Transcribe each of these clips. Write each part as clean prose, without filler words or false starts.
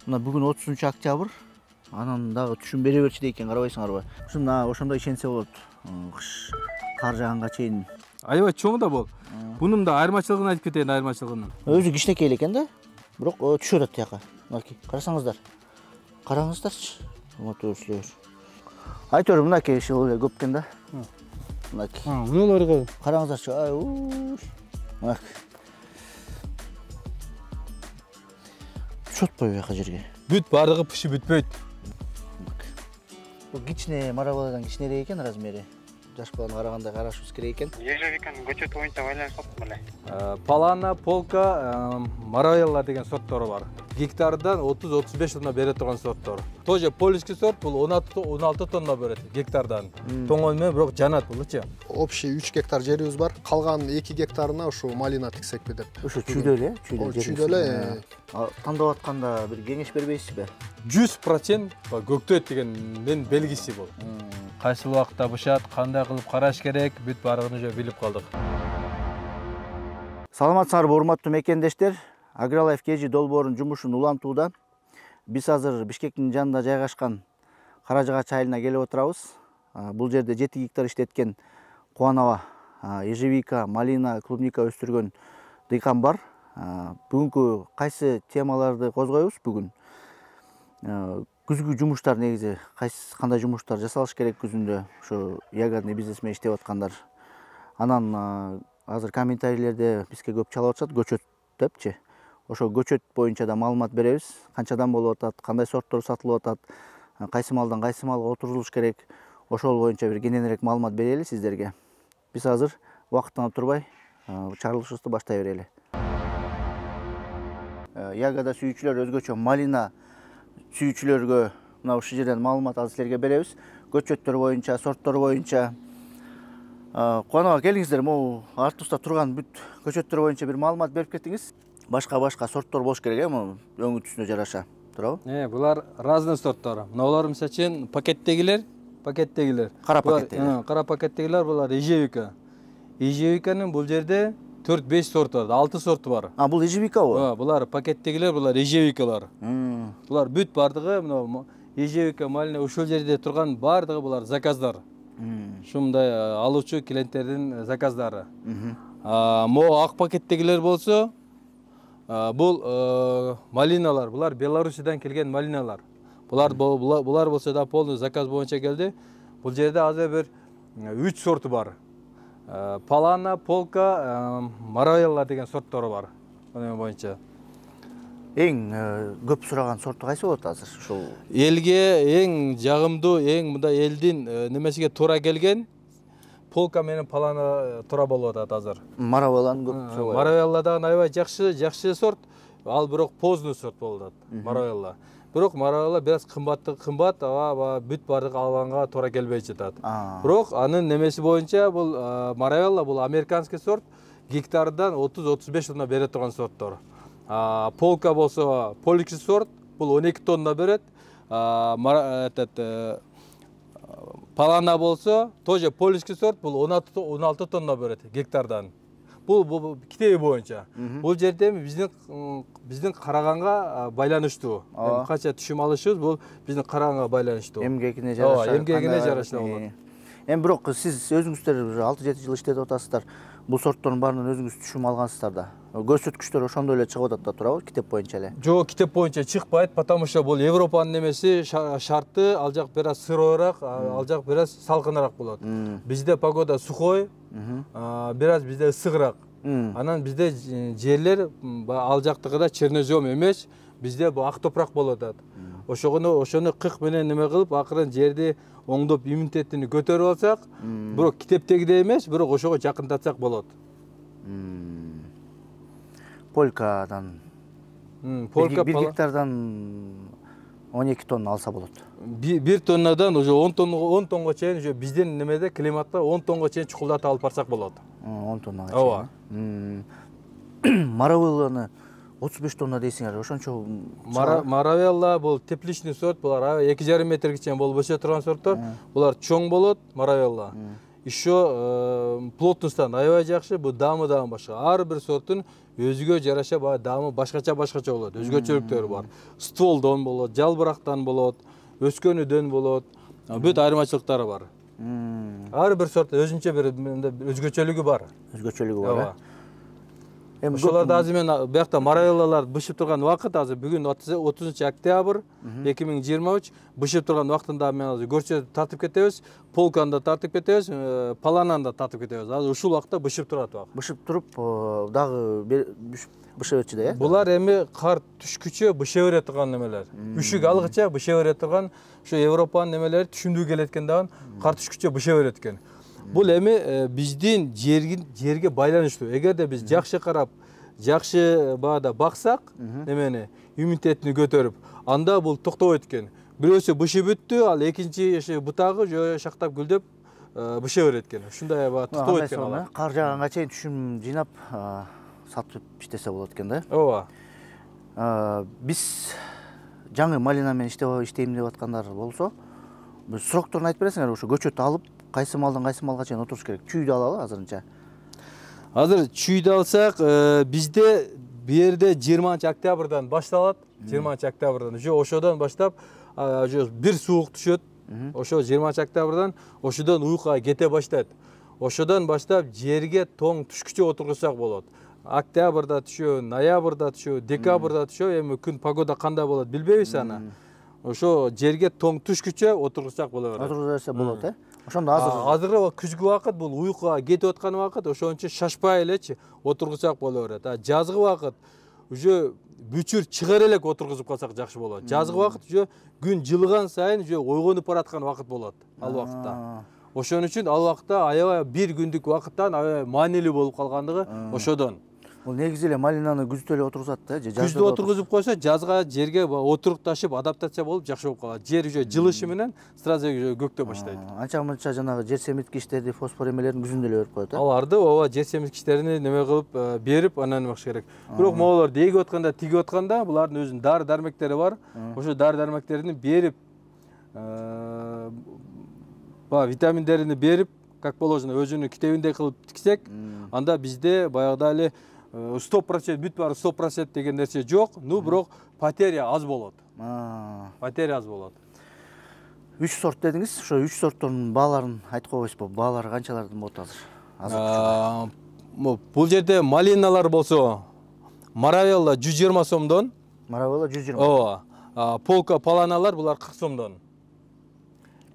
Мына бүгүн 30-октябрь. Анан дагы түшүм бере берчү дейт экен, карабайсыңарбы? Ушуна ошондо ишенсе болот. Кыш кар жааганга чейин. Аябай чоң да бул. Бунун да айырмачылыгын айтып кетейин, айырмачылыгын. Өзү кичинекей эле экен да. Бирок түшүп атат тияка. Мынакей, карасаңыздар. Караңыздарчы. Мотор. Айтор мынакей ишил эле көп экен да. Мынакей. Мыналарга Караңыздарчы. Ай, мынак. Түшөтпөй бияка жерге. бүт бардыгы пышып бүтпөйт. Бул кичине марабаладан кичинерээк экен размери. Жаш баланы караганда карашыбыз керек экен. Ежевиканын көчөт боюнча байланышып беле. Палана, полка, маравелла деген сорттары бар. Гектардан 30-35 тонна бере турган сорттор. Тоже польский сорт, бул 16 тонна берет гектардан. Тоңон менен бирок жанат булчу. Общий 3 гектар жерибиз бар. Калган 2 гектарына ушу малина тиксекпи деп. Ушу чүйдө эле, Чүйдө эле. Тандап атканда бир кеңеш бербейсизби? 100% көктөйт деген мен белгиси бул. Кайсы убакытта бышат, кандай кылып караш керек, бүт бардыгын уже билип калдык. Саламатсыңарбы, урматтуу мекендештер? Агролайф KG долбоорунун жумушун улантууда. Биз азыр Бишкектин жанында жайгашкан Каражыгач айылына келип отурабыз. Бул жерде 7 гектар иштеткен кубанаба, ежевика, малина, клубника өстүргөн дыйкан бар. Бүгүнкү кайсы темаларды козгойбуз бүгүн? Күзгү жумуштар негизи кандай жумуштар жасалыш керек күзүндө? Ошо ягодный бизнес менен иштеп аткандар. Анан азыр комментарийлерде бизге көп чалып атышат, көчөт депчи. Ошо көчөт боюнча да маалымат беребиз. Канчадан болуп атат, кандай сорттор сатылып атат, кайсы малдан кайсы малга отурулуш керек. Ошол боюнча бир кененирээк маалымат берели сиздерге. Биз азыр убакыттан турбай чыгарылышыбызды баштай берели. Ягода сүйүүчүлөр өзгөчө малина сүйүүчүлөргө мына ушул жерден маалымат алып силерге беребиз. Көчөттөр боюнча, сорттор боюнча. Кубанага келиңиздер, могу артыбызда турган бүт көчөттөр боюнча бир маалымат берип кетиңиз. Башка сорттор болуш керек, өңү түсүнө жараша. Турабы? Булар разный сорттор. Мыналар мисалы үчүн пакеттегилер. Кара пакеттегилер. Кара пакеттегилер булар ежевика. Ежевиканын бул жерде 4-5 сорты бар, 6 сорту бар. Бул ежевика? Булар пакеттегилер, булар ежевикалар. Булар бүт бардыгы мына ежевика, малина ушул жерде турган бардыгы булар заказдар. Ушундай алуучу клиенттердин заказдары. Мо ак пакеттегилер болсо, бул малиналар, булар Беларусиядан келген малиналар. Булар болсо да полный заказ боюнча келди. Бул жерде азыр бир 3 сорту бар. Палана, полка, маравелла деген сорттары бар. Аны боюнча. Эң көп сураган сорту кайсы болот азыр? Ушул элге эң жагымдуу, эң мындай элдин немесиге туура келген полка менен палана туура болуп атат азыр. Маравелланы көп сурабайбы? Маравелла дагы аябай жакшы сорт, ал бирок поздный сорт болуп атат. Маравелла. Бирок маравелла бир аз кымбат, бүт бардык алганга туура келбей жатат. Бирок анын немеси боюнча бул маравелла бул американский сорт, гектардан 30-35 тонна бере турган сорттор. Полка болсо польский сорт, бул 12 тонна берет. Палана болсо тоже польский сорт, бул 16 тонна берет гектардан. Бул китеби боюнча. Бул жерде биздин караганга байланыштуу. Канча түшүм алышыбыз бул биздин караганга байланыштуу. Эмгегине жараша. Эмгегине жараша болот. Бирок сиз өзүңүздөр 6-7 жыл иштетип атасыздар. Бул сорттордун баарынан өзүңүз түшүм алгансыздар да. Көрсөткүчтөр ошондой эле чыгып атат да, туурабы? Китеп боюнча эле. Жок, китеп боюнча чыкпайт, потому что бул Европанын немеси шарты, ал жак бир аз сыроораак, ал жак бир аз салкыныраак болот. Бизде погода сухой, бир аз бизде ысыгыраак. Анан бизде жерлер ал жактыгыда чернозем эмес, бизде бул ак топурак болуп атат. Ошону кык менен неме кылып, акырын жерди оңдоп иммунитетин көтөрүп алсак, бирок китептегидей эмес, бирок ошого жакындатсак болот. Полкадан. Полка 1 гектардан 12 тонна алса болот. 1 тоннадан уже 10 тонга чейин уже биздин немеде климатта 10 тонга чейин чукулдатып алып барсак болот. 10 тоннага чейин. Маравелланы 35 тонна дейсиңер, ошончо. Маравелла бул тепличный сорт, булар 2,5 метрге чейин болуп өсө турган сорттор. Булар чоң болот, маравелла. Еще плотностьтан аябай жакшы, бул дамы башка. Ар бир сорттун өзгө жараша баягы даамы башкача болот, өзгөчөлүктөрү бар. Стволдон болот, жалбырактан болот, өскөнүдөн болот. Бүт айырмачылыктары бар. Ар бир сорт өзүнчө бир өзгөчөлүгү бар. Өзгөчөлүгү бар. Эми Ошолорду азыр мен биякта маравеллалар бышып турган убакыт азыр бүгүн 30 октябрь 2023 бышып турган убактында мен азыр көрчө тартып кетебиз, полканы да тартып кетебиз, палананы да тартып кетебиз. Азыр ушул убакта бышып турат убакыт. бышып туруп дагы быша берчү да, э? Булар эми кар түшкүчө быша бере турган немелер. Үшүк алгыча быша бере турган ушу Европанын немелери түшүндүү келет экен дагы кар түшкүчө быша берет экен. Бул эми биздин жерге байланыштуу. Эгерде биз жакшы карап, жакшы баада баксак, немени иммунитетини көтөрүп, анда бул токтобойт экен. Бирөөсү бышып өттү, ал экинчи бутагы шактап гүлдөп быша берет экен. Ушундай баа токтобойт экен алар. Кар жааганга чейин түшүм жыйнап сатып иштесе болот экен да. Ооба. Биз жаңы малина менен иштейм деп аткандар болсо, биз срокторун айтып бересиңер, ошо көчөттү алып кайсы малдан кайсы малга чейин отуруш керек? Чүйдү алалы азырынча. Азыр чүйдү алсак, бизде бу жерде 20 октябрдан башталат. 20 октябрдан ошодон баштап бир суук түшөт. Ошо 20 октябрдан ошодон уйкуга кете баштайт. Ошодон баштап жерге тоң түшкүчө отургузсак болот. Октябрда түшө, ноябрда түшө, декабрда түшө, эми күн погода кандай болот билбейбиз аны. Ошо жерге тоң түшкүчө отургузсак боло берет. Отургуза берсе болот, э? Ошондо азыр күзгү убакыт бул уйкуга кетип аткан убакыт, ошон үчүн шашпай элечи отургузсак боло берет. Жазгы убакыт уже бүчүр чыгар элек отургузуп калсак жакшы болот. Жазгы убакыт уже күн жылыган сайын уже ойгонуп бараткан убакыт болот ал убакытта. Ошон үчүн ал убакытта аябай бир күндүк убакыттан аябай маанилүү болуп калгандыгы ошодон. Бул негизи эле малинаны күздө эле отургузат да, же жазда отургузуп койсо, жазга жерге отурукташып адаптация болуп жакшы болуп калат. Жер уже жылышы менен сразу көктөй баштайт. Анча-мынча жанагы жер семирткичтерди, фосфор эмелерин күзүндө эле берип коет, э? Аларды ооба жер семирткичтерини неме кылып берип, анан эме кылыш керек. Бирок могуларды эгип атканда, тигип атканда булардын өзүнүн дары-дармектери бар. Ошо дары-дармектерини берип, витаминдерини берип, как положено, өзүнүн китебиндей кылып тиксек, анда бизде баягыда эле 100% бүт баары 100% деген нерсе жок, бирок потеря аз болот. Потеря аз болот. 3 сорт дедиңиз, ошо 3 сорттун бааларын айтып койбойсузбу? Баалары канчалардан болот азыр? Бул жерде малиналар болсо, маравелла 120 сомдон. Маравелла 120. Ооба. Полка паланалар булар 40 сомдон.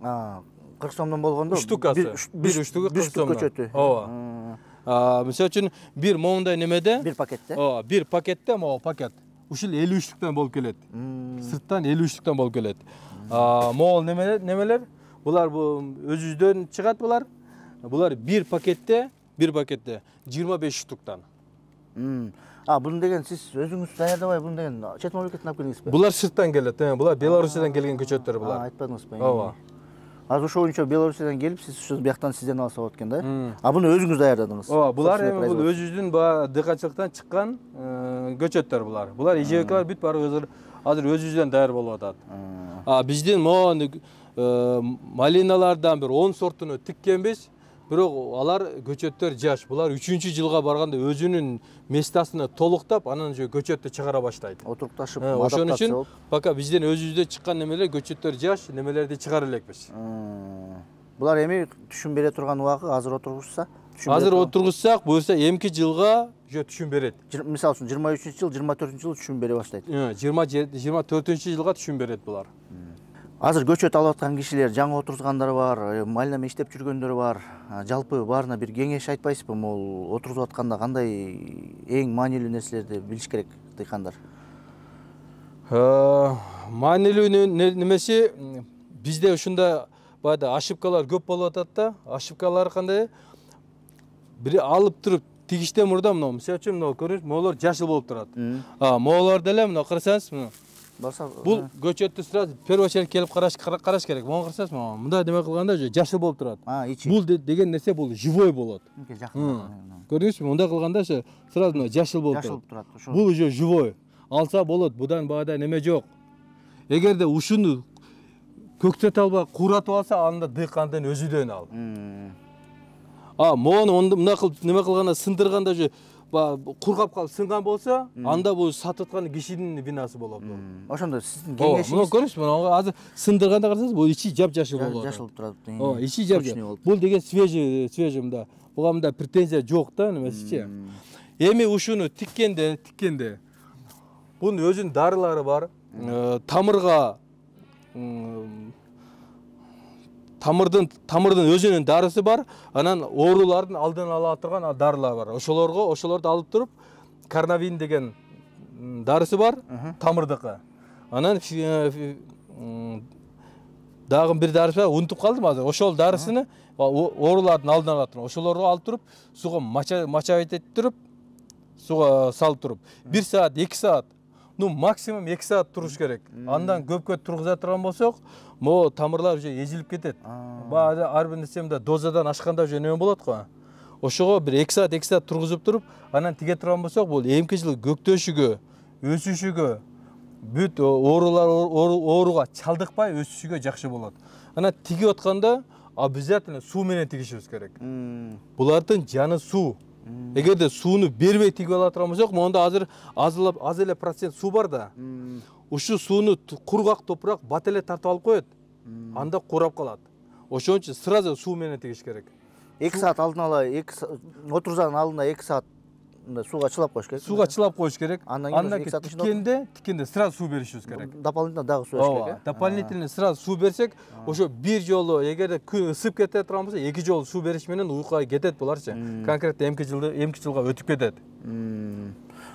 40 сомдон болгондо штукасы. Бир штука 40 сомдон. Көчөтү. Ооба. Мисалы үчүн бир моундай немеде, бир пакетте. Ооба, бир пакетте могу пакет. Ушул 53-түктөн болуп келет. Сырттан 53-түктөн болуп келет. Могул немелер, булар өзүбүздөн чыгат булар. Булар бир пакетте 25 штуктан. Буну деген сиз өзүңүз даярдабай, буну деген чет мамлекеттен алып келдиңизби? Булар сырттан келет, булар Беларусиядан келген көчөттөр булар. Айтпадыңызбы? Ооба. Азыр ошо боюнча Беларусиядан келип, сиз ушу бияктан сизден алса болот экен да? Буну өзүңүз даярдадыңыз? Ооба, булар эми бул өзүбүздүн дыйканчылыктан чыккан көчөттөр булар. Булар ижебекалар бүт баары азыр өзүбүздөн даяр болуп атат. Биздин малиналардан бир 10 сортуну тиккенбиз, бирок алар көчөттөр жаш. Булар 3-чү жылга барганда өзүнүн местасына толуктап, анан уже көчөттү чыгара баштайт. Отурукташып, ошон үчүн пока бизден өзүбүздөн чыккан немелер көчөттөр жаш, немелерди чыгара элекпиз. Булар эми түшүм бере турган убагы азыр отургузса? Азыр отургузсак, буюрса эмки жылга уже түшүм берет. Мисалы үчүн 23-жыл, 24-жыл түшүм бере баштайт. 24-жылга түшүм берет булар. Азыр көчөт алып аткан кишилер, жаңы отургузгандар бар, малина менен иштеп жүргөндөр бар. Жалпы баарына бир кеңеш айтпайсызбы? Могул отургузуп атканда кандай эң маанилүү нерселерди билиш керек дыйкандар? Маанилүү немеси бизде ушундай баягы ошибкалар көп болуп атат да. Ошибкалар кандай? Бир алып туруп тигиштен мурда мына, мисалы үчүн мына көрүңүз, могулар жашыл болуп турат. Могулар деле мына карасаңыз, бул көчөттү сразу первый очередь келип караш керек. Мону карасаңыз, мындай неме кылганда жашыл болуп турат. Бул деген нерсе бул живой болот. Көрдүңүзбү? Мындай кылганда сразу жашыл болуп турат. Бул уже живой. Алса болот, будан баада неме жок. Эгерде ушуну көктөтө албай кууратып алса, анда дыйкандын өзүдөн ал. Мону мына кылып неме кылганда, сындырганда кургап калып сынган болсо, анда бул сатып аткан кишинин винасы болот. Ошондо сиздин Мына кеңешиңиз көрүңүзбү, мына азыр сындырганда карасаңыз, бул ичи жапжашыл болуп атат. жашылып турат. Ичи жапжашыл. Бул деген свежий мында. Буга мында претензия жок да, немесичи. Эми ушуну тиккенде бунун өзүнүн дарылары бар. Тамырга тамырдын өзүнүн дарысы бар. Анан оорулардын алдын ала турган дарылар бар. Ошолорду алып туруп, карнавин деген дарысы бар, тамырдыкы. Анан дагы бир дарысы бар, унутуп калдым азыр. Ошол дарысыны оорулардын алдын ала турган. Ошолорду алып туруп, суга мачабайт этип туруп, суга салып туруп, 1 саат, 2 саат, максимум 2 саат туруш керек. Андан көпкө тургуза турган болсок, могу тамырлар уже эжилип кетет. Баада ар бир нерсемде дозадан ашканда уже неме болот го. Ошого бир 2 саат тургузуп туруп, анан тиге турган болсок, бул эмки жылы көктөшүгө, өсүшүгө, бүт ооруга чалдыкпай өсүшүгө жакшы болот. Анан тигип атканда обязательно суу менен тигишибиз керек. Булардын жаны суу. Эгерде сууну бербей тигип ала турган болсок, монда азыр аз эле процент суу бар да. Ушу сууну кургак топурак бат эле тартып алып коет. Анда курап калат. Ошон үчүн сразу суу менен тигиш керек. 2 саат алдын ала, отурузанын алдында 2 саат сууга чылап коюш керек. Сууга чылап коюш керек. Андан кийин тиккенде сразу суу беришибиз керек. Дополнительно дагы суу бериш керек. Дополнительно сразу суу берсек, ошо бир жолу эгерде күн ысып кете турган болсо, 2 жолу суу бериш менен уйкуга кетет буларчы. Конкретно эмки жылга өтүп кетет.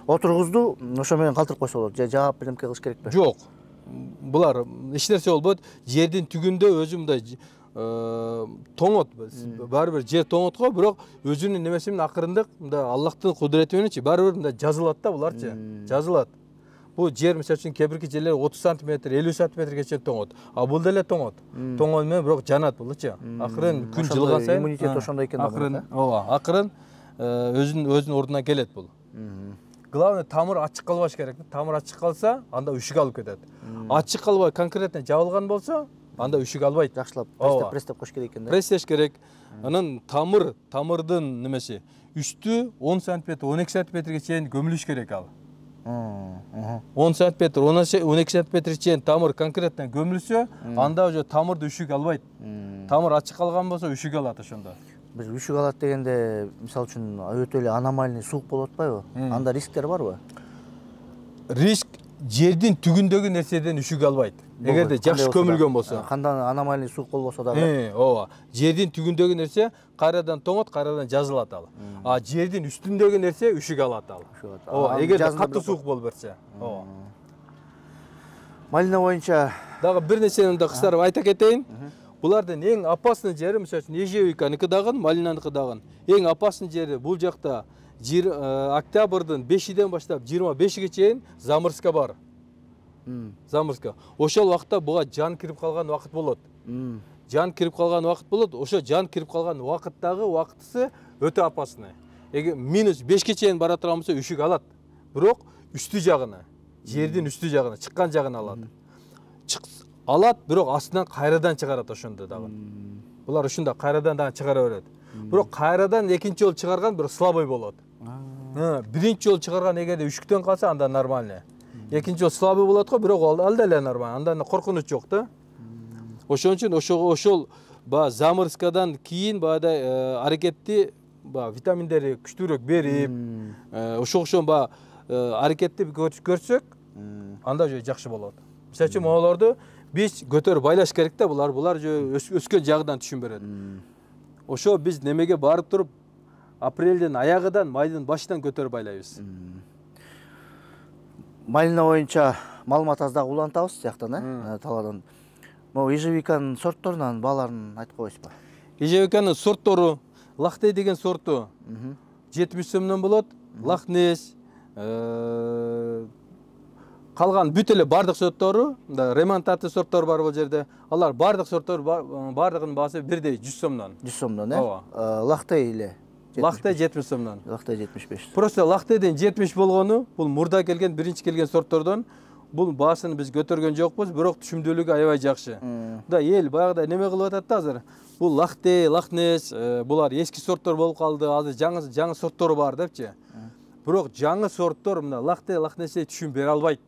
Отургузду ошо менен калтырып койсо болот. Же жаап бирдемке кылыш керекпи? Жок. Булар эч нерсе болбойт. Жердин түгүндө өзү мындай тоңот. Баары бир жер тоңот го, бирок өзүнүн немеси менен акырындык мында Аллахтын кудурети мененчи баары бир мында жазылат да буларчы. Жазылат. Бул жер мисалы үчүн кээ-бирки жерлер 30 см, 50 см чейин тоңот. А бул деле тоңот. Тоңгон менен бирок жанат булчу. Акырын күн жылган сайын иммунитет ошондой экен да. Акырын өзүнүн ордуна келет бул. Главное тамыр ачык калбаш керек. Тамыр ачык калса, анда үшүк алып кетет. Ачык калбай конкретно жабылган болсо, анда үшүк албайт. Жакшылап пресстеп коюш керек экен да. Пресстеш керек. Анан тамырдын немеси үстү 10 см, 12 см чейин көмүлүш керек ал. 10 см, 12 см чейин тамыр конкретно көмүлсө, анда уже тамырды үшүк албайт. Тамыр ачык калган болсо үшүк алат ошондо. Бир үшүк алат дегенде, мисалы үчүн өтө эле аномальный суук болуп атпайбы? Анда рисктер барбы? Риск жердин түгүндөгү нерседен үшүк албайт. Эгерде жакшы көмүлгөн болсо. Кандай аномальный суук болбосо дагы. Ооба. Жердин түгүндөгү нерсе кайрадан тоңот, кайрадан жазылат ал. А жердин үстүндөгү нерсе үшүк алат ал. Ооба, эгерде катуу суук болуп берсе. Ооба. Малина боюнча дагы бир нерсени да кыстарып айта кетейин. Булардын эң опасный жери, мисалы үчүн ежевиканыкы дагы, малинаныкы дагы. Эң опасный жери бул жакта октябрдын 5-ден баштап 25-ге чейин замырска бар. Замырска. Ошол убакта буга жан кирип калган убакыт болот. Жан кирип калган убакыт болот. Ошо жан кирип калган убакыттагы убактысы өтө опасный. Эгер -5ге чейин бара турган болсо үшүк алат. Бирок үстү жагына, жердин үстү жагына, чыккан жагына алат. Алат, бирок астынан кайрадан чыгарат ошондо дагы. Булар ушунда кайрадан дагы чыгара берет. Бирок кайрадан экинчи жолу чыгарган бир слабый болот. Биринчи жолу чыгарган эгерде үшүктөн калса, анда нормальный. Экинчи жолу слабый болот го, бирок ал деле нормальный. Анда коркунуч жок да. Ошон үчүн ошол замырскадан кийин баада аракетти витаминдери күчтүүрөөк берип, ошон аракетти көрсөк, анда же жакшы болот. Мисалы үчүн могулорду биз көтөрүп байлаш керек да, булар өскөн жагынан түшүн берет. Ошо биз немеге барып туруп, апрелдин аягыдан, майдын башынан көтөрүп байлайбыз. Малина боюнча маалымат аз дагы улантабыз сыяктан, талаадан. Могу ежевиканын сортторунан бааларын айтып коесузбу? Ежевиканын сорттору, лахтей деген сорту 70 сомдон болот, лахнес, калган бүт эле бардык сорттору, ремонтаты сорттор бар бул жерде. Алар бардык сорттор бардыгынын баасы бирдей 100 сомдон. 100 сомдон, лахтей эле. Лахтей 70 сомдон. Лахтей 75. Просто лахтейден 70 болгону, бул мурда келген, биринчи келген сорттордон бул баасын биз көтөргөн жокпуз, бирок түшүмдүүлүгү аябай жакшы. Да эл баягыда неме кылып атат да азыр. Бул лахтей, лахнес, булар эски сорттор болуп калды, азыр жаңы сорттор бар депчи. Бирок жаңы сорттор мына лахнесе түшүн бере албайт.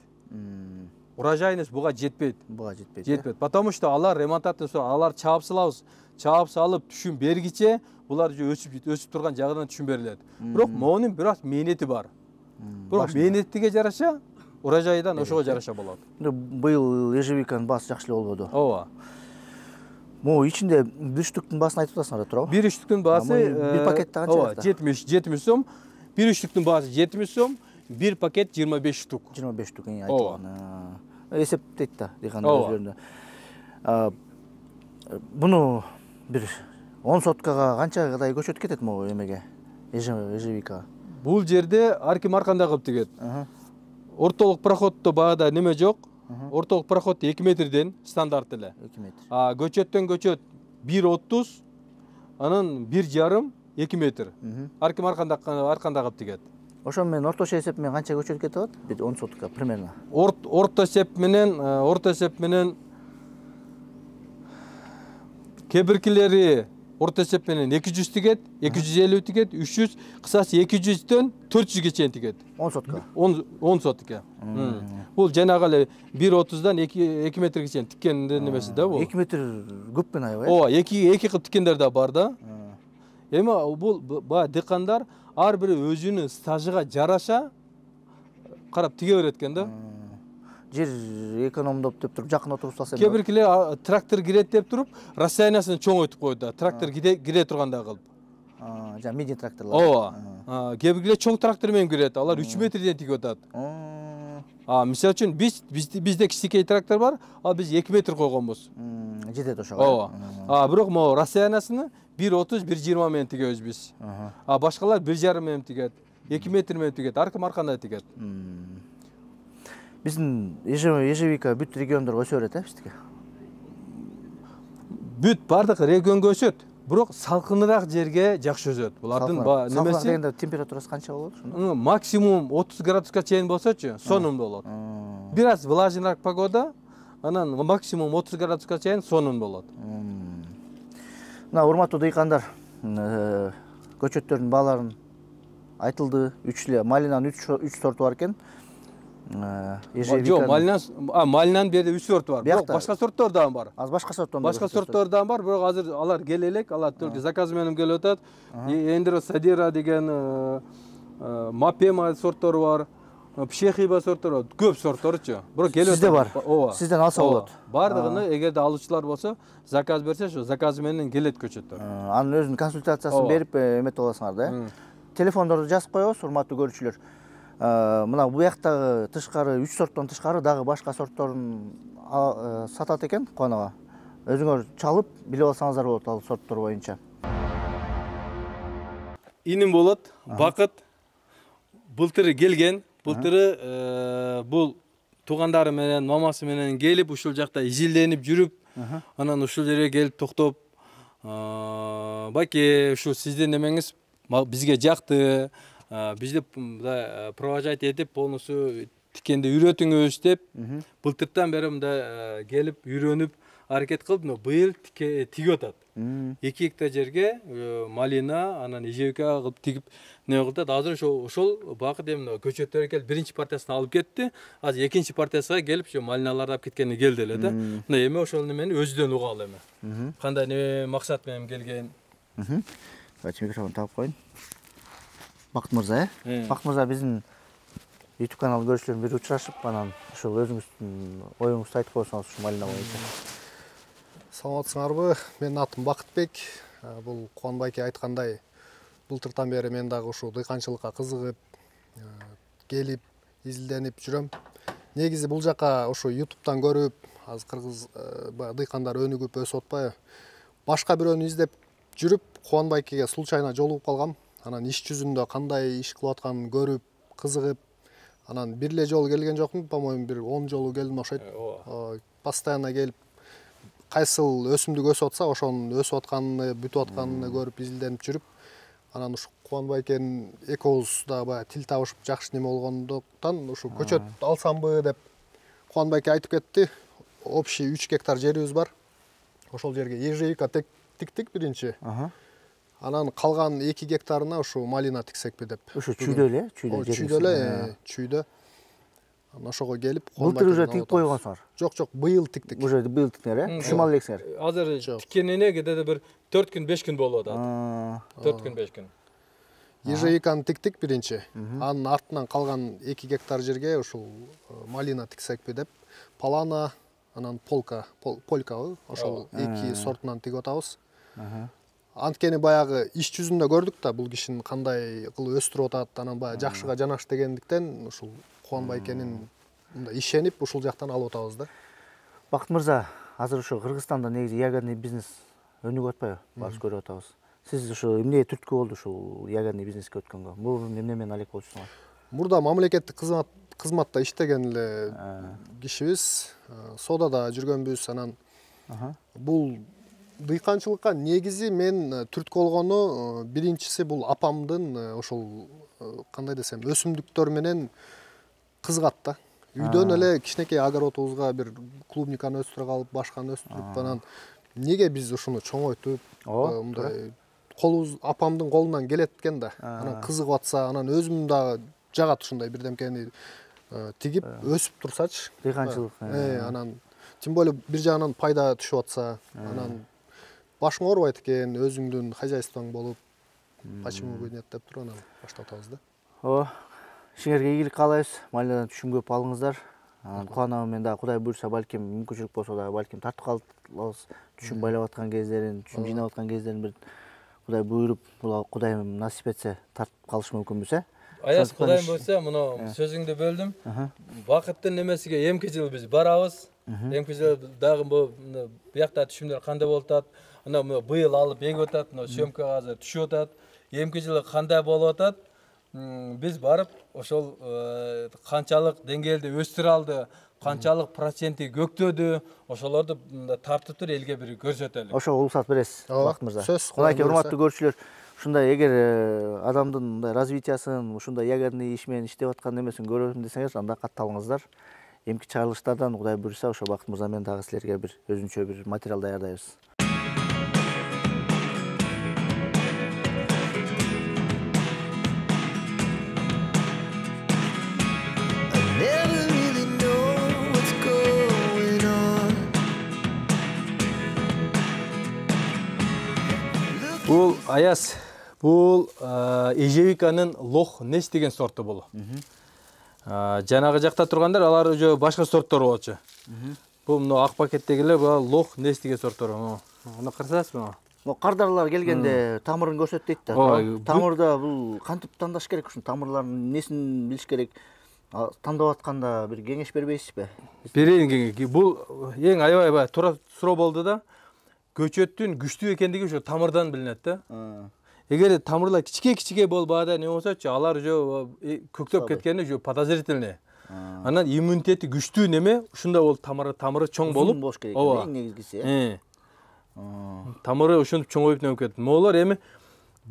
Урожайность буга жетпейт. Буга жетпейт. Жетпейт. Потому что алар ремонтаттан соң алар чаап салабыз. Чаап салып түшүн бергиче булар өсүп турган жагынан түшүн берилет. Бирок монун бирок мээнети бар. Бирок мээнеттиге жараша урожайдан ошого жараша болот. Быйыл ежевиканын баасы жакшы эле болбоду. Ооба. Могу ичинде бир үчтүктүн баасын айтып атасыңар да туурабы? Бир үчтүктүн баасы бир пакетте канча? 70 сом. Бир үчтүктүн баасы 70 сом. Bir paket 25 штук. 25 штук айтылган. Эсептейт да дыйкандар өзлөрүндө. Буну бир 10 соткага канчадай көчөт кетет могу эмеге? Ежевика. Бул жерде ар ким ар кандай кылып тигет. Ортолук проходдо багада неме жок. Ортолук проход 2 метрден стандарт эле. 2 метр. Көчөттөн көчөт 1.30, анан 1.5 2 метр. Ар ким ар кандай кылып тигет. Ошон менен орточо эсеп менен канча көчөт кетип атат? Бир 10 сотка примерно. Орто эсеп менен кебиркилери орто эсеп менен 200 тигет, 250 тигет, 300, кысасы 200дөн 400ге чейин тигет. 10 сотка. 10 сотка. Бул жанагы эле 1.30дан 2 метрге чейин тиккендин немеси да бул. 2 метр көп мен аябай. Ооба, 2 кылып тиккендер да бар да. Эми бул дыйкандар ар бири өзүнүн стажыга жараша карап тиге берет экен да. Жер экономдоп деп туруп жакын отуруп салса. Кебиркилер трактор кирет деп туруп, расстояниясын чоңойтуп койду да. Трактор кире тургандай кылып. Жана мини тракторлар. Ооба. Кебиркилер чоң трактор менен кирет. Алар 3 метрден тигип атат. Мисалы үчүн бизде кичинекей трактор бар, ал биз 2 метр койгонбуз. Жетет ошого. Ооба. Бирок могу расстояниясыны 1.30, 1.20 менен тигебиз биз. Башкалар 1.5 менен тигет, 2 метр менен тигет, ар ким ар кандай тигет. Биздин ежевика бүт региондорго өсө берет, биздики. Бүт бардык регионго өсөт, бирок салкыныраак жерге жакшы өсөт. Булардын немеси дегенде температурасы канча болот? Максимум 30 градуска чейин болсочу, сонун болот. Бир аз влажныйраак погода, анан максимум 30 градуска чейин сонун болот. Мына урматтуу дыйкандар, көчөттөрдүн бааларын айтылды. Малинанын 3 сорту бар экен. Жок, малинанын берде 3 сорту бар. Бирок башка сорттор дагы бар. Башка сорттор бар, бирок азыр алар келе элек, алар только заказ менен келип атат. Эндиро Садира деген Мапема сорттор бар. Пшехиба сорттор, көп сорттор-чу. Бирок келип сизде бар. Ооба. Сизден алса болот. Бардыгыны эгерде алуучулар болсо, заказ берсе, ошо заказ менен келет көчөттөр. Анын өзүнүн консультациясын берип эмет аласыңар да. Телефондорду жазып коебуз, урматтуу көрүүчүлөр. Мына бу жактагы тышкары 3 сорттон тышкары дагы башка сортторун сатат экен Кубанова. Өзүңөр чалып билип алсаңыздар болот ал сорттор боюнча. Иним болот, Бакыт. Былтыры келген. Былтыры бул туугандары менен, мамасы менен келип, ушул жакта изилденип жүрүп, анан ушул жерге келип токтоп, баке, ушу сиздин эмеңиз бизге жакты, бизди провожать этип, полностью тикенди үйрөтүңүз деп, былтыртан бери мында келип, үйрөнүп, аракет кылып, но быйыл тигип атат. 2 гектар жерге малина, анан ежевика кылып тигип не кылды. Азыр ошол Бакыт эми көчөттөр келип биринчи партиясын алып кетти. Азыр экинчи партиясына келип, ошо малиналарды алып кеткени келди эле да. Мына эми ошол немени өзүдөн угалы эми. Кандай не максат менен келген. Давайте микрофон таап коеюн. Бакыт мырза, Бакыт мырза биздин YouTube канал көрүүчүлөрүн бир учурашып, анан ошол өзүңүздүн оюңузду айтып койсоңуз ушу малина боюнча. Саламатсыңарбы? Менин атым Бакытбек. Бул Кубанбайке айткандай, былтыртан бери мен дагы ушу дыйканчылыкка кызыгып, келип, изилденип жүрөм. Негизи бул жака ушу YouTube'дан көрүп, азыр кыргыз дыйкандар өнүгүп өсүп атпайбы? Башка бирөөнү издеп жүрүп, Кубанбайкеге случайно жолугуп калгам. Анан иш жүзүндө кандай иш кылып атканын көрүп, кызыгып, анан бир эле жолу келген жокмун, по-моему, бир 10 жолу келдим окшойт. Постоянно келип, кайсыл өсүмдүк өсүп атса, ошонун өсүп атканын, бүтүп атканын көрүп, изилденип жүрүп, анан ушу Кубанбайкенин экөөбүз да баягы тил табышып жакшы неме болгондуктан, ушу көчөт алсамбы деп Кубанбайке айтып кетти. Общий 3 гектар жерибиз бар. Ошол жерге ежевика тиктик биринчи. Анан калган 2 гектарына ушу малина тиксекпи деп. Ушу чүйдө эле, Чүйдө эле, чүйдө. Анан ошого келип, былтыр уже тигип койгонсуңар. Жок, быйыл тиктик. Уже быйыл тиктиңер, түшүм ала элексиңер. Азыр тиккенине кедеде бир 4 күн 5 күн болуп атат. 4 күн 5 күн. Ежевиканы тиктик биринчи. Анын артынан калган 2 гектар жерге ушул малина тиксекпи деп, палана, анан полька ошол 2 сортунан тигип атабыз. Анткени баягы иш жүзүндө көрдүк да, бул кишинин кандай кылып өстүрүп атат, анан баягы жакшыга жанаш дегендиктен ушул Кубанбай экенин мындай ишенип ушул жактан алып атабыз да. Бакыт мырза, азыр ушу Кыргызстанда негизи ягодный бизнес өнүгүп атпайбы? Баарыбыз көрүп атабыз. Сиз ушу эмне түрткү болду ушул ягодный бизнеске өткөнгө? Мурун эмне менен алек болчусуңар? Мурда мамлекеттик кызматта иштеген эле кишибиз, содада жүргөнбүз, анан бул дыйканчылыкка негизи мен түрткү болгону биринчиси бул апамдын ошол кандай десем өсүмдүктөр менен кызыгат да. Үйдөн эле кичинекей огородубузга бир клубниканы өстүрө калып, башканы өстүрүп, анан неге биз ушуну чоңойтуп, мындай колубуз апамдын колунан келет экен да. Анан кызыгып атса, анан өзүм дагы жагат ушундай бирдемкени тигип өсүп турсачы. Дыйканчылык. Анан тем более бир жагынан пайда түшүп атса, анан башың оорубайт экен, өзүңдүн хозяйствоң болуп, почему бы нет деп туруп анан баштап атабыз да. Ооба. Ишиңерге ийгилик каалайбыз. Малинадан түшүм көп алыңыздар. Кубанабы мен дагы Кудай буйрса балким мүмкүнчүлүк болсо дагы балким тартып калабыз. Түшүм байлап аткан кездерин, түшүм жыйнап аткан кездерин бир Кудай буйруп, Кудайым насип этсе тартып калыш мүмкүнбүз, Аяз Кудайым болсо, мына сөзүңдү бөлдүм. Бакыттын немесиге эмки жыл биз барабыз. Эмки жыл дагы буякта түшүмдөр кандай болуп атат? Ана быйыл алып эгип атат, мына сөмкө азыр түшүп атат. Эмки жылы кандай болуп атат? Биз барып ошол канчалык деңгээлде өстүрө алды, канчалык проценти көктөдү, ошолорду тартып туруп элге бир көрсөтөлү. Ошого уруксат бересиз, Бакыт мырза. Сөз. Мынакей урматтуу көрүүчүлөр, ушундай эгер адамдын мындай развитиясын, ушундай ягодный иш менен иштеп аткан немесин көрөм десеңиз, анда катталыңыздар. Эмки чыгарылыштардан Кудай буйрса, ошо Бакыт мырза менен дагы силерге бир өзүнчө бир материал даярдайбыз. Бул Аяз, бул ежевиканын Лох Нес деген сорту бул. Жанагы жакта тургандар алар уже башка сорттор болчу. Бул мына ак пакеттегилер бул Лох Нес деген сорттор. Мына карасызбы? Кардарлар келгенде тамырын көрсөт дейт да. Тамырда бул кантип тандаш керек ушун тамырлардын несин билиш керек? Тандап атканда бир кеңеш бербейсизби? Берейин кеңеш. Бул эң аябай туура суроо болду да. Көчөттүн күчтүү экендиги ушу тамырдан билинет да. Эгер тамырлар кичике болбады, не болсочу, алар уже көктөп кеткени уже подозрительный. Анан иммунитети күчтүү неме, ушунда бол тамыры чоң болуп, болуш керек. Эң негизгиси. Тамыры ушунтип чоңоюп неме кетет. Молар эми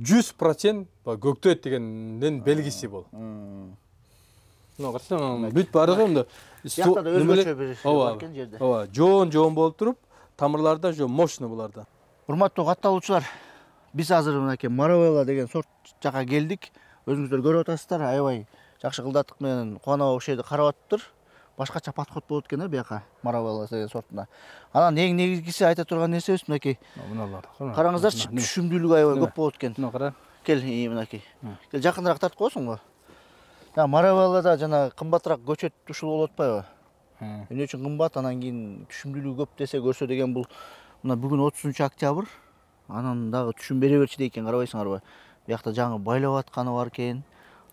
100% көктөйт дегендин белгиси бол. Мына карасаң, бүт бардыгы мында. Жакта да өзгөчө бир бар экен жерде. Ооба, жоон болуп туруп, тамырларда жо мощный буларда. Урматтуу катталуучулар, биз азыр мынакей Маравелла деген сорт жака келдик. Өзүңүздөр көрүп атасыздар, аябай жакшы кылдаттык менен Кубанова ошол жерде карап атыптыр. Башкача подход болот экен бияка Маравелла деген сортуна. Анан эң негизгиси айта турган нерсебиз мынакей. Караңыздарчы, түшүмдүүлүгү аябай көп болот экен. Мына кара. Кел, мынакей. Кел жакыныраак тартып коесуңбу? Маравеллада жана кымбатыраак көчөт ушул болуп атпайбы? Эмне үчүн кымбат, анан кийин түшүмдүүлүгү көп десе көрсө деген бул мына бүгүн 30-октябрь. Анан дагы түшүм бере берчи дейт экен, карабайсыңарбы? Биякта жаңы байлап атканы бар экен.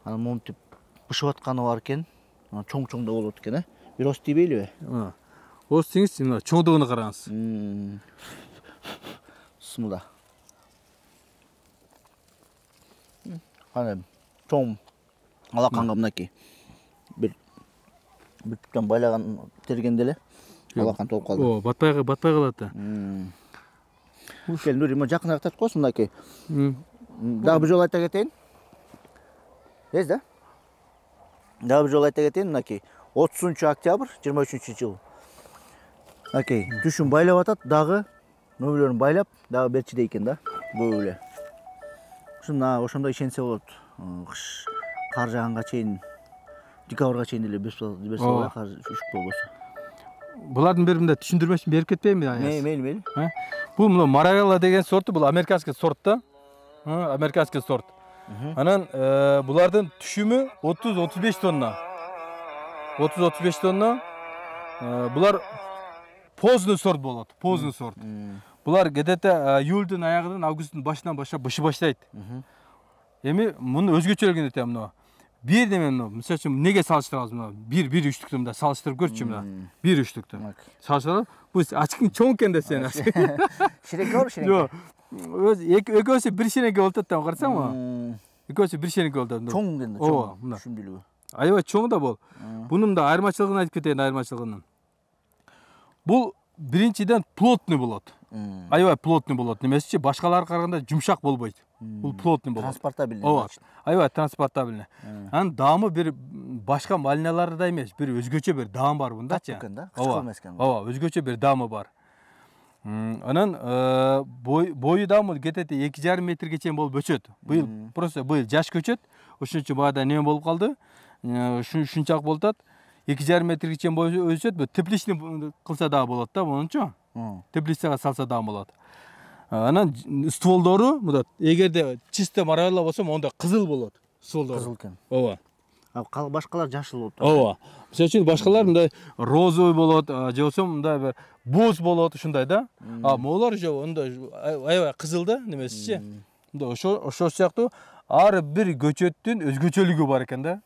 Анан монтип бышып атканы бар экен. Чоң-чоң да болот экен, Бир ост тийбейлиби? Ост деңиз, мына чоңдугуна караңыз. Бисмилла. Кана чоң алаканга мынакей. Бир бүттөн байлаган тергенде эле алакан толуп калды. Батпай калат да. Кел, Нури, жакыныраак тартып коесуң мынакей. Дагы бир жолу айта кетейин. Да? Дагы бир жолу айта кетейин, мынакей 30-октябрь 23-жыл. Мынакей түшүм байлап атат, дагы нөмүрлөрүн байлап, дагы берчи дейт экен да. Көп эле. Ушуна ошондой ишенсе болот. Кыш кар жааганга чейин декабрга чейин эле берсе болот, кар үшүп болбосо. Булардын бир мындай түшүндүрмөсүн берип кетпейинби Аяз? Мейли. Бул мына Марагелла деген сортту, бул американский сорт да. Американский сорт. Анан булардын түшүмү 30-35 тонна. 30-35 тонна. Булар поздный сорт болот, поздный сорт. Булар где-то июльдүн аягынан августтун башынан баштап бышы баштайт. Эми мунун өзгөчөлүгүн айтам мына. Бир неме мына, мисалы үчүн эмнеге салыштырабыз мына? Бир үчтүктү мында салыштырып көрчү мына. Бир үчтүктү. Салыштырып, бул ачкың чоң экен да сен. Ширекке бар, ширекке. Жок. Экөөсү бир ширекке болот да, карасаңбы? Экөөсү бир ширекке болот. Чоң экен да, чоң. Түшүмдүүлүгү. Аябай чоң да бул. Бунун да айырмачылыгын айтып кетейин, айырмачылыгын. Бул биринчиден плотный болот. Аябай плотный болот. Немесичи башкаларга караганда жумшак болбойт. Бул плотный болот. Транспортабельный. Ооба. Аябай транспортабельный. Анын даамы бир башка малиналарда эмес, бир өзгөчө бир даам бар бундачы. Ооба, ооба, өзгөчө бир даамы бар. Анан бою даамы где-то 2,5 метрге чейин болуп өсөт. Быйыл просто жаш көчөт. Ошон үчүн баягы неме болуп калды. Ушунчалык болуп атат. 2,5 метрге чейин өсөт. Бул тепличный кылса дагы болот да, мунунчу. Теплицага салса дагы болот. Анан стволдору мында эгерде чисто Марагелла болсо, онда кызыл болот. Стволдору. Кызыл экен. Ооба. Башкалар жашыл болуп. Ооба. Мисалы үчүн башкалар мындай розовый болот, же болсо мындай бир боз болот, ушундай да. Могулар же онда аябай кызыл да, немесичи. Мында ошол сыяктуу ар бир көчөттүн өзгөчөлүгү бар экен да.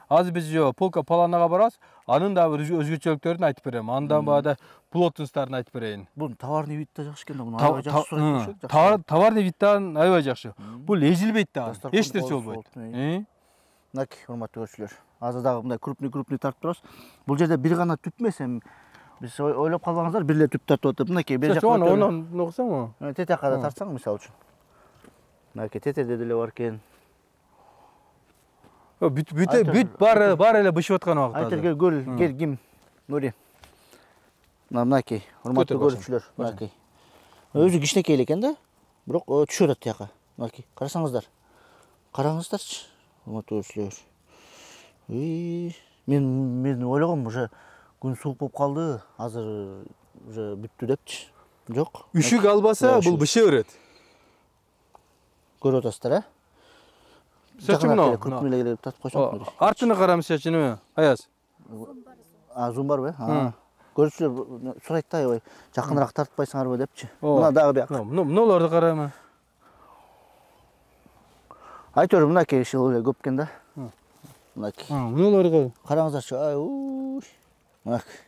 Азыр биз полка Паланага барабыз, анын да бир өзгөчөлүктөрүн айтып берем. Андан баягы плотносттарын айтып берейин. Бул товарный вид да жакшы экен да, муну аябай жакшы сурайт. Товарный видтан аябай жакшы. Бул эжилбейт да, эч нерсе болбойт. Мынакей, урматтуу көрүүчүлөр. Азыр дагы мындай крупный тартып турабыз. Бул жерде бир гана түп эмес, эми биз ойлоп калбаңыздар, бир эле түп тартып атып. Мынакей бер жакка. Онун ноксаңбы? Тете жакка да тартсаң мисалы үчүн. Мынакей тетерде деле бар экен. Бүт бар эле бышып аткан убакта. Айтыр кел ким? Нури. Мынакей, урматтуу көрүүчүлөр, мынакей. Өзү кичинекей экен да, бирок түшүп атат тияка. Мынакей, карасаңыздар. Караңыздарчы, урматтуу көрүүчүлөр. Мен ойлогом уже күн суук болуп калды, азыр уже бүттү депчи. Жок. Үшүк албаса, бул быша берет. Көрүп атасыздар, Сачымно. Крупныйлар тартып койсоң. Артына кара мисалы неме? Аяз. Зум барбы? Көрүүчүлөр сурайт да, аябай жакыныраак тартпайсыңарбы депчи. Мына дагы бияк. Мыналарды карайм. Айтор мынакей ишил эле көп экен да. Мынакей. Мыналарды караңыздарчы. Мынакей.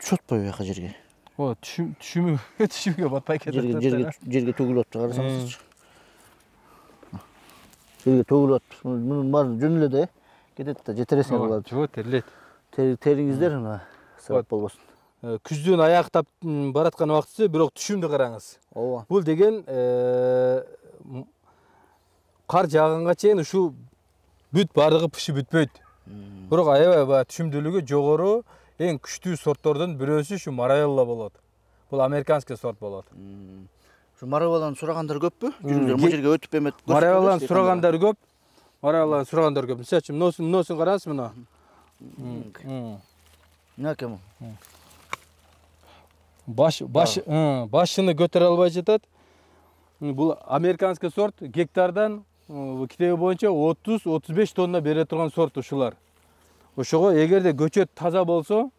Түшүп атпайбы бияка жерге? түшүмгө батпай кетет. Жерге төгүлүп атты, карасаңызчы. Жерге төгүлүп атты. Мунун баары жөн эле да кетет да, жетересиң болот. Жок, терлейт. Териңиздер мына сабап болбосун. Күздүн аяктап бараткан убактысы, бирок түшүмдү караңыз. Ооба. Бул деген кар жааганга чейин ушу бүт бардыгы пышып бүтпөйт. Бирок аябай түшүмдүүлүгү жогору, эң күчтүү сорттордун бирөөсү ушу Марагелла болот. Бул американский сорт болот. Ушу Марагелланы сурагандар көппү? Жүрүңүздөр, бул жерге өтүп эмет. Марагелланы сурагандар көп. Марагелланы сурагандар көп. Мисалы үчүн мыносун караңыз мына. Мынакей. Башыны көтөрө албай жатат. Бул американский сорт, гектардан китеби боюнча 30-35 тонна бере турган сорт ушулар. Ошого эгерде көчөт таза болсо,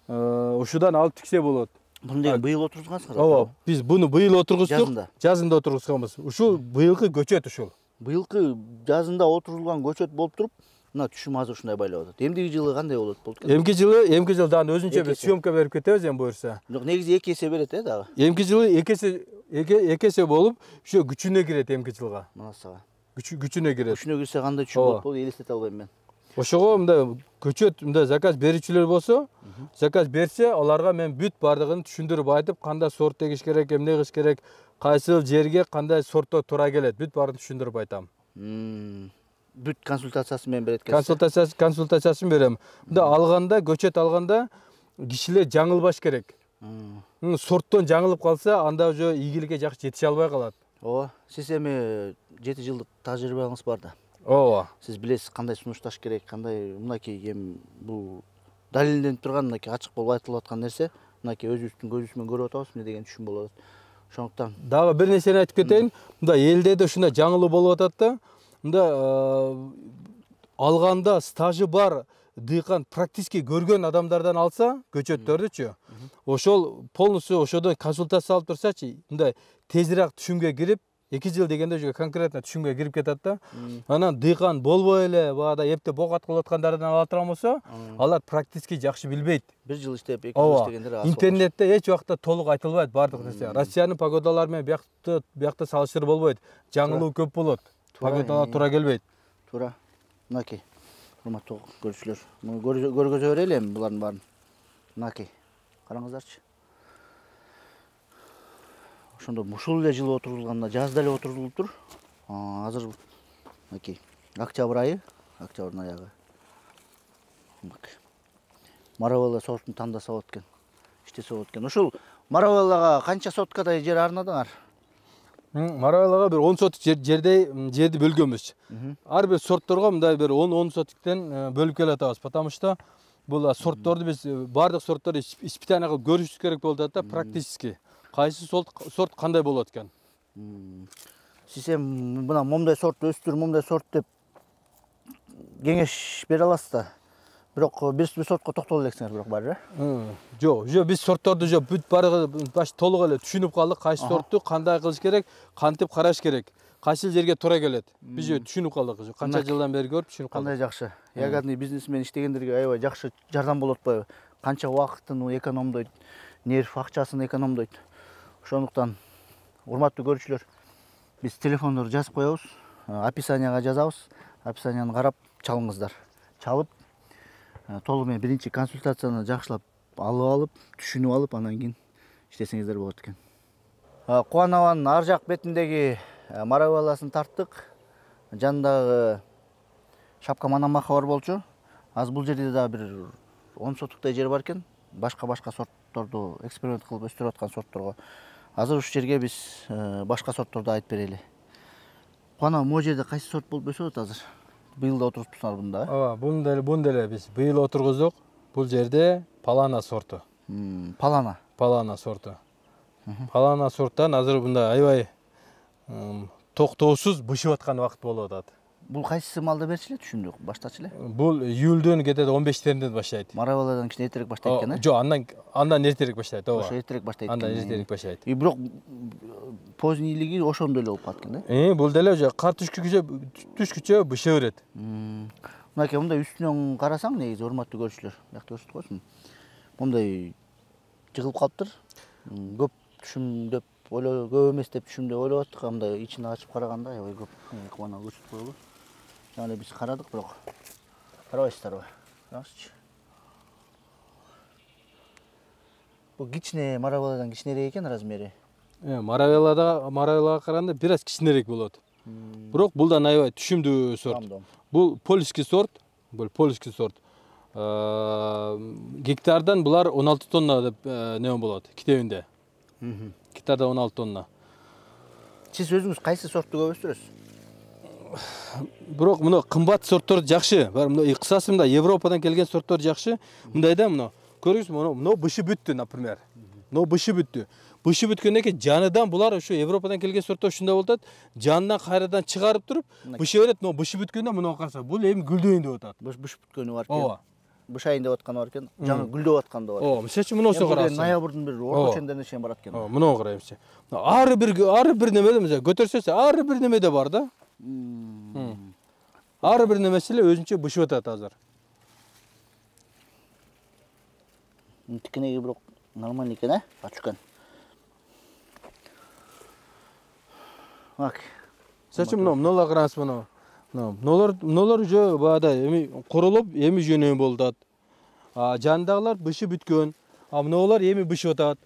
ушудан алып тиксе болот. Буну деген быйыл отургансыңар? Ооба, биз буну быйыл отургуздук. Жазында отургузганбыз. Ушул быйылкы көчөт ушул. Быйылкы жазында отурулган көчөт болуп туруп, мына түшүм азыр ушундай байлап атат. Эмдиги жылы кандай болот болду? Эмки жылы дагы өзүнчө бир съемка берип кетебиз эми буюрса. Жок, негизи 2 эсе берет дагы. Эмки жылы 2 эсе болуп, ошо күчүнө кирет эмки жылга. Мына сага. Күчүнө кирет. Күчүнө кирсе кандай түшүм болот болду, элестете албайм мен. Ошого мындай көчөт мындай заказ берүүчүлөр болсо, заказ берсе, аларга мен бүт бардыгын түшүндүрүп айтып, кандай сорт эгиш керек, эмне кылыш керек, кайсыл жерге кандай сортто туура келет, бүт баарын түшүндүрүп айтам. Бүт консультациясын мен берет экенсиз. Консультациясын берем. Мында алганда, көчөт алганда кишилер жаңылбаш керек. Сорттон жаңылып калса, анда уже ийгиликке жакшы жетише албай калат. Ооба, сиз эми 7 жылдык тажрыйбаңыз бар да. Ооба. Сиз билесиз кандай сунушташ керек, кандай мынакей эми бул далилденип турган, мынакей ачык болуп айтылып аткан нерсе, мынакей өзүбүздүн көзүбүз менен көрүп атабыз, эмне деген түшүм болот. Ошондуктан Дагы бир нерсени айтып кетейин. Мында элде да ушундай жаңылуу болуп атат да. Мында алганда стажы бар дыйкан практически көргөн адамдардан алса, көчөттөрдүчү, ошол полностью ошодон консультация алып турсачы, мындай тезирээк түшүмгө кирип, 2 жыл дегенде уже конкретно түшүмгө кирип кетет да. Анан дыйкан болбой эле баада эптеп бок аткылап аткандардан ала турган болсо, алар практически жакшы билбейт. 1 жыл иштеп, 2 жыл иштегендер аз. Интернетте эч убакта толук айтылбайт бардык нерсе. Россиянын погодалары менен биякта салыштырып болбойт. Жаңылуу көп болот. Погодалар туура келбейт. Туура. Мынакей. Урматтуу көрүүчүлөр, муну көргөзө берели эми булардын баарын. Мынакей. Караңыздарчы. Ошондо ушул эле жылы отурулганда жазда эле отурулуптур. Азыр мынакей. Октябрь айы, октябрдын аягы. Маравелла сортун тандаса болот экен. Иштесе болот экен. Ушул Маравеллага канча соткадай жер арнадыңар? Маравеллага бир 10 сотик жерди бөлгөнбүз. Ар бир сортторго мындай бир 10 сотиктен бөлүп келатабыз, потому что бул сортторду биз бардык сортторду испытание кылып көрүшүбүз керек болуп атат да, практически. Кайсы сорт кандай болот экен? Сиз эми мына момундай сорт өстүр, момундай сорт деп кеңеш бере аласыз да. Бирок бир сортко токтоло элексиңер бирок баары. Жок, уже биз сортторду уже бүт баары баш толук эле түшүнүп калдык, кайсы сортту кандай кылыш керек, кантип караш керек, кайсы жерге туура келет. Биз уже түшүнүп калдык, канча жылдан бери көрүп түшүнүп калдык. Кандай жакшы. Ягодный бизнесмен иштегендерге аябай жакшы жардам болот атпайбы? Канча убакытын экономдойт, нерв акчасын экономдойт. Ошондуктан урматтуу көрүүчүлөр, биз телефондорду жазып коебуз, описанияга жазабыз. Описанияны карап чалыңыздар. Чалып толук менен биринчи консультацияны жакшылап алып, түшүнүп алып, анан кийин иштесеңиздер болот экен. Кубанабанын ар жак бетиндеги Маравелласын тарттык. Жанындагы шапка манамаха бар болчу. Азыр бул жерде да бир 10 сотуктай жер бар экен. Башка сортторду эксперимент кылып өстүрүп аткан сортторго. Азыр ушул жерге биз башка сортторду айтып берели. Кубана, могу жерде кайсы сорт болуп өсөт азыр? Быйыл да отуруптуңар бунда? Ооба, буну деле биз быйыл отургуздук. Бул жерде Палана сорту. Палана сорту. Палана сорттан азыр мында аябай токтоосуз бышып аткан убакыт болуп атат. Бул кайсы малда берчи эле, түшүндүк, баштачы эле? Бул июлдөн кетет 15-теринен баштайт. Маравелладан кичине эртерээк баштайт экен, Жок, андан эртерээк баштайт, ооба. Ошо эртерээк баштайт экен. Андан эртерээк баштайт. Бирок позднийлиги ошондой эле болуп калат экен, да? Бул деле уже кар түшкүчө быша берет. Мынакей, мындай үстүнөн карасаң, негизи урматтуу көрүүчүлөр, бияк көрсөтүп койсун. Мындай жыгылып калыптыр. Көп түшүм деп көп эмес деп түшүм деп ойлоп аттык, мындай ичин ачып караганда аябай көп кубана көрсөтүп коелу. Жана биз карадык, бирок карабайсыздарбы? Караңызчы. Бул кичине Маравелладан кичинерээк экен размери. Маравеллага караганда бир аз кичинерээк болот. Бирок булдан аябай түшүмдүү сорт. Бул польский сорт. Гектардан булар 16 тонна деп неме болот, китебинде. Гектарда 16 тонна. Сиз өзүңүз кайсы сортту көп өстүрөсүз? Бирок мына кымбат сорттор жакшы. Мына кысасында Европадан келген сорттор жакшы. Мындай да, мына көрүңүз, мына бышы бүттү, например. Мына бышы бүттү. Бышы бүткөндөн кийин жаныдан булар ошо Европадан келген сорттор ушундай болот. Жанынан кайрадан чыгарып туруп, бышы берет. Мына бышы бүткөндө мына караса, бул эми гүлдөйүн деп атат. Быш бүткөнү бар экен. Ооба. Бышайын деп атканы бар экен. Жаңы гүлдөп атканы да бар. Ооба, мисалы үчүн мына ошо карасаң. Ноябрдын бир орто чендерине чейин барат экен. Мына карайбыз. Ар бир немеде, мисалы көтөрсөз, ар бир немеде бар да. Ар бир немеси эле өзүнчө бышып атат азыр. Тикенеги бирок нормальный экен, ачыкан. Бак. Сачым мыналар караңыз, мына. Мыналар уже баада эми курулуп, эми жөнөй болуп атат. Жандагылар бышы бүткөн. Мыналар эми бышып атат.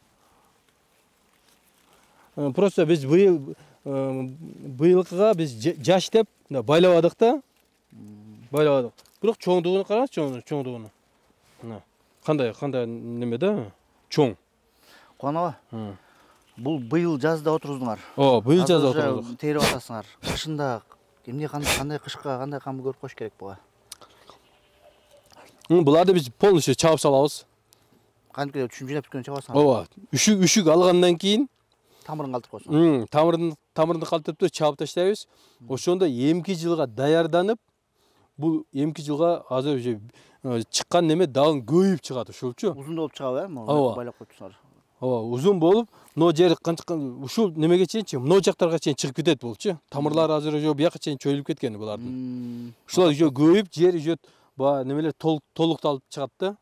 Просто биз быйылкыга биз жаш деп байлабадык да. Байлабадык. Бирок чоңдугуну караңызчы, чоңдугуну. Кандай неме да? Чоң. Куанова. Бул быйыл жазда отуруздуңар. О, быйыл жазда отурдук. Терип атасыңар. Кышында эмне кандай кышка кандай камы көрүп коюш керек буга? Буларды биз полностью чабып салабыз. Кантип түшүм жинап бүткөн чабасыңар? Ооба. Үшүк алгандан кийин Тамырын калтырып коесуңар. тамырын калтырып туруп чабып таштайбыз. Ошондо эмки жылга даярданып, бул эмки жылга азыр уже чыккан неме дагы көбөйүп чыгат ушулчу. Узун болуп чыгабы, Ооба. байлап коюпсуңар. Ооба, узун болуп, мына жер ушул немеге чейинчи, мына жактарга чейин чыгып кетет болчу. Тамырлары азыр уже бияка чейин чөйүлүп кеткен булардын. Ушулар уже көбөйүп, жер уже баягы немелер толукталып чыгат да.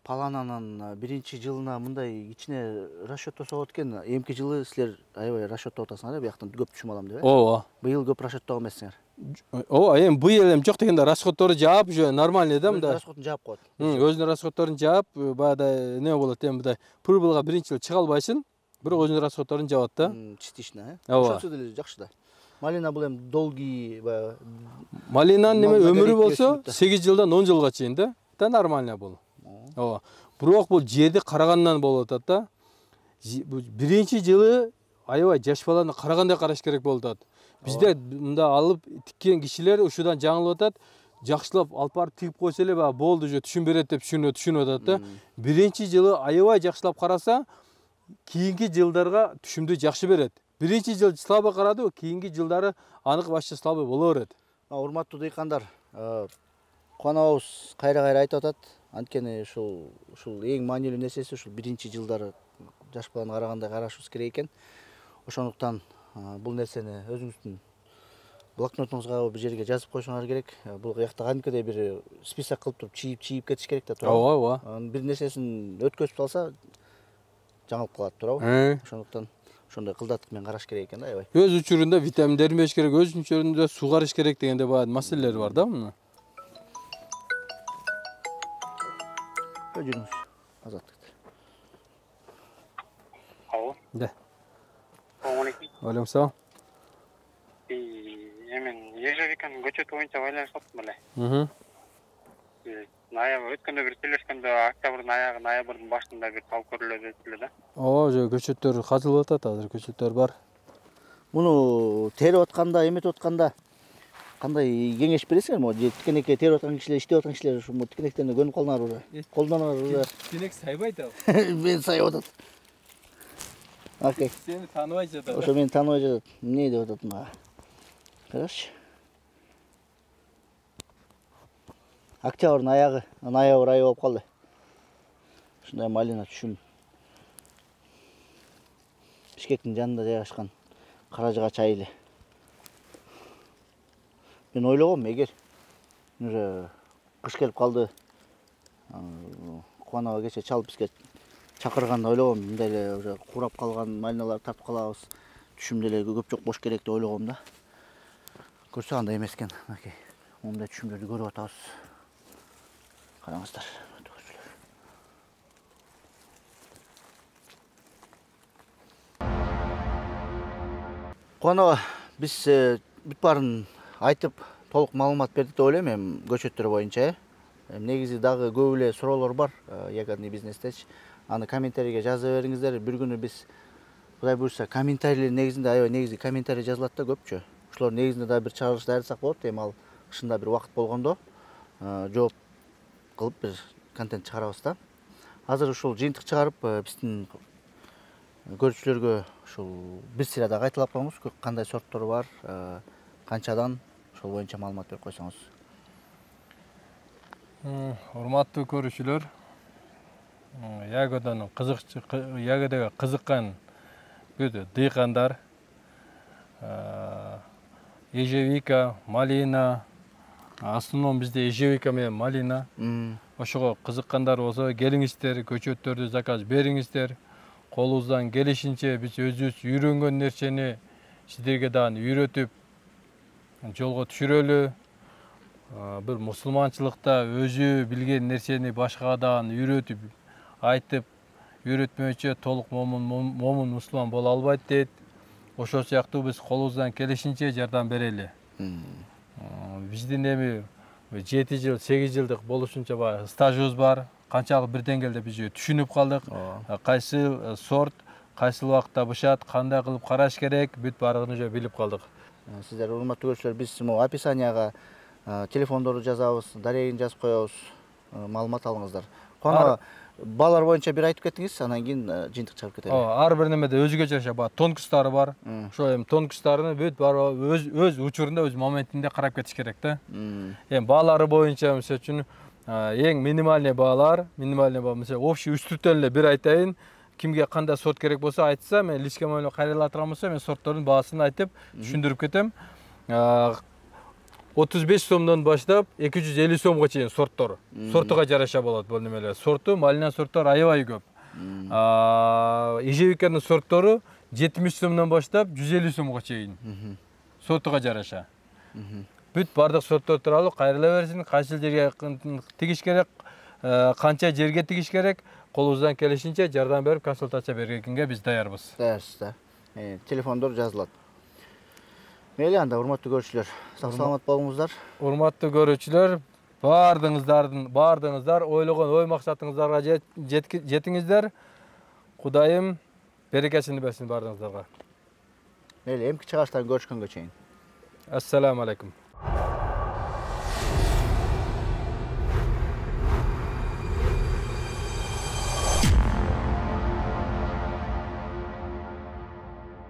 Палананын биринчи жылына мындай кичине расчеттосо болот экен. Эмки жылы силер аябай расчеттоп атасыңар, бияктан көп түшүм алам деп. Ооба. Быйыл көп расчеттогон эмессиңер. Ооба, эми быйыл эми жок дегенде расходторду жаап, уже нормальный да мындай. Расходун жаап коет. Өзүнүн расходторун жаап, баягыдай неме болот эми мындай. Прибылга биринчи жыл чыга албайсың, бирок өзүнүн расходторун жабат да. Частично, Ооба. Ошонсу деле жакшы да. Малина бул эми долгий баягы Малинанын неме Малына өмүрү керек болсо өсүмдүк да. 8 жылдан 10 жылга чейин да. Да нормально бул. Ооба. Бирок бул жерди карагандан болуп атат да. Биринчи жылы аябай жаш баланы карагандай караш керек болуп атат. Бизде мында алып тиккен кишилер ушудан жаңылып атат. Жакшылап алып барып тигип койсо эле баягы болду же түшүн берет деп түшүнүп атат да. Биринчи жылы аябай жакшылап караса, кийинки жылдарга түшүмдү жакшы берет. Биринчи жыл слабый карады, кийинки жылдары анык башчы слабый боло берет. Урматтуу дыйкандар, Куановабыз кайра айтып атат. Анткени ушул эң маанилүү нерсеси ушул биринчи жылдары жаш баланы карагандай карашыбыз керек экен. Ошондуктан бул нерсени өзүңүздүн блокнотуңузга бир жерге жазып койсоңар керек. Бул жакта кантипкидей бир список кылып туруп чийип кетиш керек да, туурабы? Ооба, ооба. Бир нерсесин өткөзүп салса жаңылып калат, туурабы? Ошондуктан ошондой кылдатык менен караш керек экен да, аябай. Өз учурунда витаминдерин бериш керек, өз учурунда суу караш керек дегенде баягы маселелер бар да мына. Жүрүңүз. Азаттык. Алло. Да. Assalamualaikum. Алейкум салам. Мен ежевиканын көчөтү боюнча байланышып эле. Өткөндө бир сүйлөшкөндө октябрдын аягы, ноябрдын башында бир табып көрүлөт дедилер да. Ооба, же көчөттөр казылып атат, азыр көчөттөр бар. Муну терип атканда, эметип атканда кандай кеңеш бересиңер? Могу тикенекке терип аткан кишилер, иштеп аткан кишилер ушу тикенектерине көнүп калдыңар уже. Колдонуңар уже. Тикенек сайбайт ал. Мени сайып атат. Окей. Сени тааныбай жатат. Ошо мени тааныбай жатат. Эмне деп атат мага? Карашы. Октябрдын аягы, ноябрь айы болуп калды. Ушундай малина түшүм. Бишкектин жанында жайгашкан Каражыгач айылы. Мен ойлогом, эгер уже кыш келип калды, Кубанова кече чалып бизге чакырганда ойлогом, мындай эле уже курап калган малиналарды тартып калабыз. Түшүм деле көп жок болуш керек деп ойлогом да. Көрсө андай эмес экен. Окей. Мындай түшүмдөрдү көрүп атабыз. Караңыздар. Кубанова, биз бүт баарын айтып, толук маалымат бердик деп ойлойм эми көчөттөр боюнча. Негизи дагы көп эле суроолор бар ягодный бизнестечи. Аны комментарийге жаза бериңиздер. Бир күнү биз Кудай буйрса комментарийлер негизинде аябай негизи комментарий жазылат да көпчү. Ошолор негизинде да бир чыгарылыш даярдасак болот. Эми ал ышында бир убакыт болгондо жооп кылып бир контент чыгарабыз да. Азыр ушул жыйынтык чыгарып биздин көрүүчүлөргө ушул бир сыйра да кайталап коюңуз. Кандай сорттор бар, канчадан, ошол боюнча маалымат берип койсоңуз. Урматтуу көрүүчүлөр, ягодага кызыккан дыйкандар, ежевика, малина, основном бизде ежевика менен малина. Ошого кызыккандар болсо келиңиздер, көчөттөрдү заказ бериңиздер. Колубуздан келишинче биз өзүбүз үйрөнгөн нерсени сиздерге дагы үйрөтүп жолго түшүрөлү. Бир мусулманчылыкта өзү билген нерсени башкага дагы үйрөтүп, айтып, үйрөтмөйчө толук момун мусулман боло албайт дейт. Ошол сыяктуу биз колубуздан келишинче жардам берели. Биздин эми 7 жыл, 8 жылдык болушунча стажыбыз бар. канчалык бир деңгээлде биз түшүнүп калдык. Кайсы сорт кайсы убакытта бышат, кандай кылып караш керек, бүт баардыгын уже билип калдык. Сиздер урматтуу көрүүчүлөр, биз могу описанияга телефондорду жазабыз, дарегин жазып коебуз, маалымат алыңыздар. Кона баалар боюнча бир айтып кеттиңиз, анан кийин жыйынтык чыгарып кетели. Ар бир немеде өзгөчө жараша баягы тонкостары бар. Ошо эми тонкостарын бүт өз учурунда, өз моментинде карап кетиш керек да. Эми баалары боюнча мисалы үчүн эң минимальный баалар, мисалы общий үстүртөн эле бир айтайын. Кимге кандай сорт керек болсо айтса, мен личке менен кайрыла турган болсо, мен сорттордун баасын айтып, түшүндүрүп кетем. 35 сомдон баштап 250 сомго чейин сорттор. Сортуга жараша болот бул немелер. Сорту, малина сорттор аябай көп. Ежевиканын сорттору 70 сомдон баштап 150 сомго чейин. Сортуга жараша. Бүт бардык сорттор тууралуу кайрыла берсин, кайсы жерге тигиш керек, канча жерге тигиш керек, колубуздан келишинче жардам берип, консультация бергенге биз даярбыз. Даярсыз да. Телефондор жазылат. Мейли анда, урматтуу көрүүчүлөр, сак саламат болуңуздар. Урматтуу көрүүчүлөр, баардыгыңыздар ойлогон ой максатыңыздарга жетиңиздер. Кудайым берекесин берсин баардыгыңыздарга. Мейли, эмки чыгарыштан көрүшкөнгө чейин. Ассаламу алейкум.